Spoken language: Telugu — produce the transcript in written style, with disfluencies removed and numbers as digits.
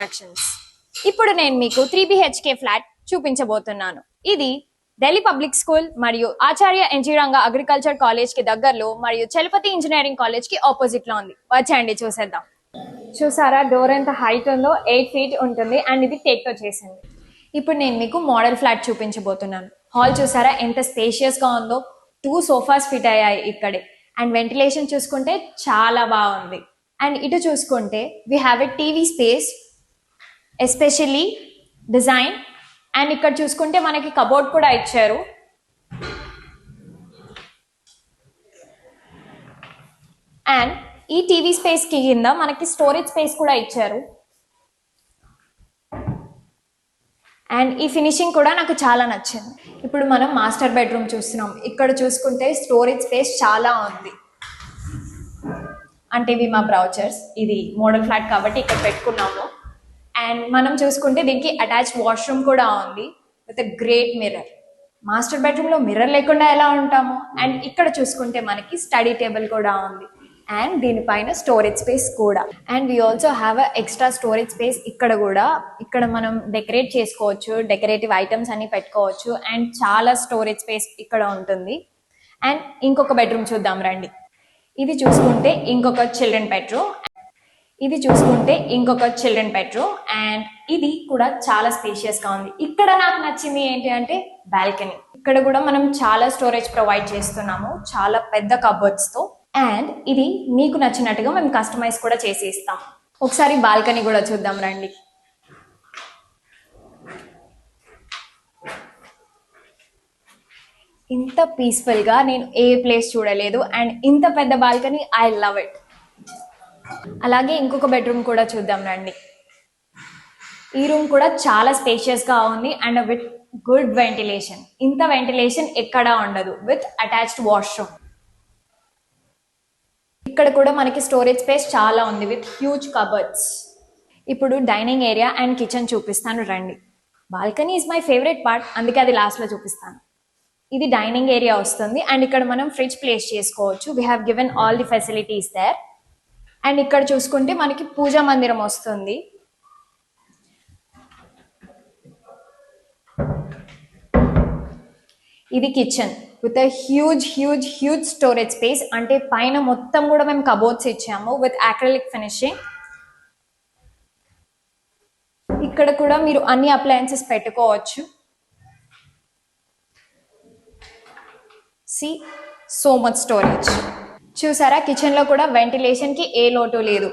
ఇంట్రడక్షన్స్. ఇప్పుడు నేను మీకు 3BHK ఫ్లాట్ చూపించబోతున్నాను. ఇది ఢిల్లీ పబ్లిక్ స్కూల్ మరియు ఆచార్య ఎన్జీ రంగా అగ్రికల్చర్ కాలేజ్ కి దగ్గరలో మరియు చలపతి ఇంజనీరింగ్ కాలేజ్ కి ఆపోజిట్ లో ఉంది. వచ్చేయండి చూసేద్దాం. చూసారా డోర్ ఎంత హైట్ ఉందో, 8 feet ఉంటుంది అండ్ ఇది టేక్ తో చేసింది. ఇప్పుడు నేను మీకు మోడల్ ఫ్లాట్ చూపించబోతున్నాను. హాల్ చూసారా ఎంత స్పేషియస్ గా ఉందో, 2 sofas ఫిట్ అయ్యాయి ఇక్కడే. అండ్ వెంటిలేషన్ చూసుకుంటే చాలా బాగుంది. అండ్ ఇటు చూసుకుంటే we have a TV space especially design. And ఇక్కడ చూసుకుంటే మనకి కబోర్డ్ కూడా ఇచ్చారు. అండ్ ఈ టీవీ స్పేస్ కి కింద మనకి స్టోరేజ్ స్పేస్ కూడా ఇచ్చారు. అండ్ ఈ ఫినిషింగ్ కూడా నాకు చాలా నచ్చింది. ఇప్పుడు మనం మాస్టర్ బెడ్రూమ్ చూస్తున్నాం. ఇక్కడ చూసుకుంటే స్టోరేజ్ స్పేస్ చాలా ఉంది. అంటే ఇవి మా బ్రౌచర్స్. ఇది మోడల్ ఫ్లాట్ కాబట్టి ఇక్కడ పెట్టుకున్నాము. అండ్ మనం చూసుకుంటే దీనికి అటాచ్డ్ వాష్రూమ్ కూడా ఉంది with a great mirror. Master bedroom లో మిర్రర్ లేకుండా ఎలా ఉంటాము. అండ్ ఇక్కడ చూసుకుంటే మనకి స్టడీ టేబుల్ కూడా ఉంది అండ్ దీనిపైన స్టోరేజ్ స్పేస్ కూడా. And we also have a extra storage space ఇక్కడ కూడా. ఇక్కడ మనం డెకరేట్ చేసుకోవచ్చు, డెకరేటివ్ ఐటమ్స్ అన్ని పెట్టుకోవచ్చు అండ్ చాలా స్టోరేజ్ స్పేస్ ఇక్కడ ఉంటుంది. అండ్ ఇంకొక బెడ్రూమ్ చూద్దాం రండి. ఇది చూసుకుంటే ఇంకొక చిల్డ్రన్ బెడ్రూమ్. ఇది చూసుకుంటే ఇంకొక చిల్డ్రన్ బెడ్రూమ్ అండ్ ఇది కూడా చాలా స్పేషియస్ గా ఉంది. ఇక్కడ నాకు నచ్చింది ఏంటి అంటే బాల్కనీ. ఇక్కడ కూడా మనం చాలా స్టోరేజ్ ప్రొవైడ్ చేస్తున్నాము, చాలా పెద్ద కబోర్డ్స్ తో. అండ్ ఇది మీకు నచ్చినట్టుగా మేము కస్టమైజ్ కూడా చేసి ఇస్తాం. ఒకసారి బాల్కనీ కూడా చూద్దాం రండి. ఇంత పీస్ఫుల్ గా నేను ఏ ప్లేస్ చూడలేదు. అండ్ ఇంత పెద్ద బాల్కనీ, ఐ లవ్ ఇట్. అలాగే ఇంకొక బెడ్రూమ్ కూడా చూద్దాం రండి. ఈ రూమ్ కూడా చాలా స్పేషియస్ గా ఉంది అండ్ విత్ గుడ్ వెంటిలేషన్. ఇంత వెంటిలేషన్ ఎక్కడా ఉండదు విత్ అటాచ్డ్ వాష్రూమ్. ఇక్కడ కూడా మనకి స్టోరేజ్ స్పేస్ చాలా ఉంది విత్ హ్యూజ్ కబర్డ్స్. ఇప్పుడు డైనింగ్ ఏరియా అండ్ కిచెన్ చూపిస్తాను రండి. Balcony is my favourite part, అందుకే అది లాస్ట్ లో చూపిస్తాను. ఇది డైనింగ్ ఏరియా వస్తుంది అండ్ ఇక్కడ మనం ఫ్రిడ్జ్ ప్లేస్ చేసుకోవచ్చు. We have given all the facilities there. And ఇక్కడ చూసుకుంటే మనకి పూజా మందిరం వస్తుంది. ఇది kitchen with huge storage space. అంటే పైన మొత్తం కూడా మేము కబోర్డ్స్ ఇచ్చాము విత్ అక్రిలిక్ ఫినిషింగ్. ఇక్కడ కూడా మీరు అన్ని అప్లయన్సెస్ పెట్టుకోవచ్చు. See, so much storage. చూసారా కిచెన్ లో కూడా వెంటిలేషన్ కి ఏ లోటు లేదు.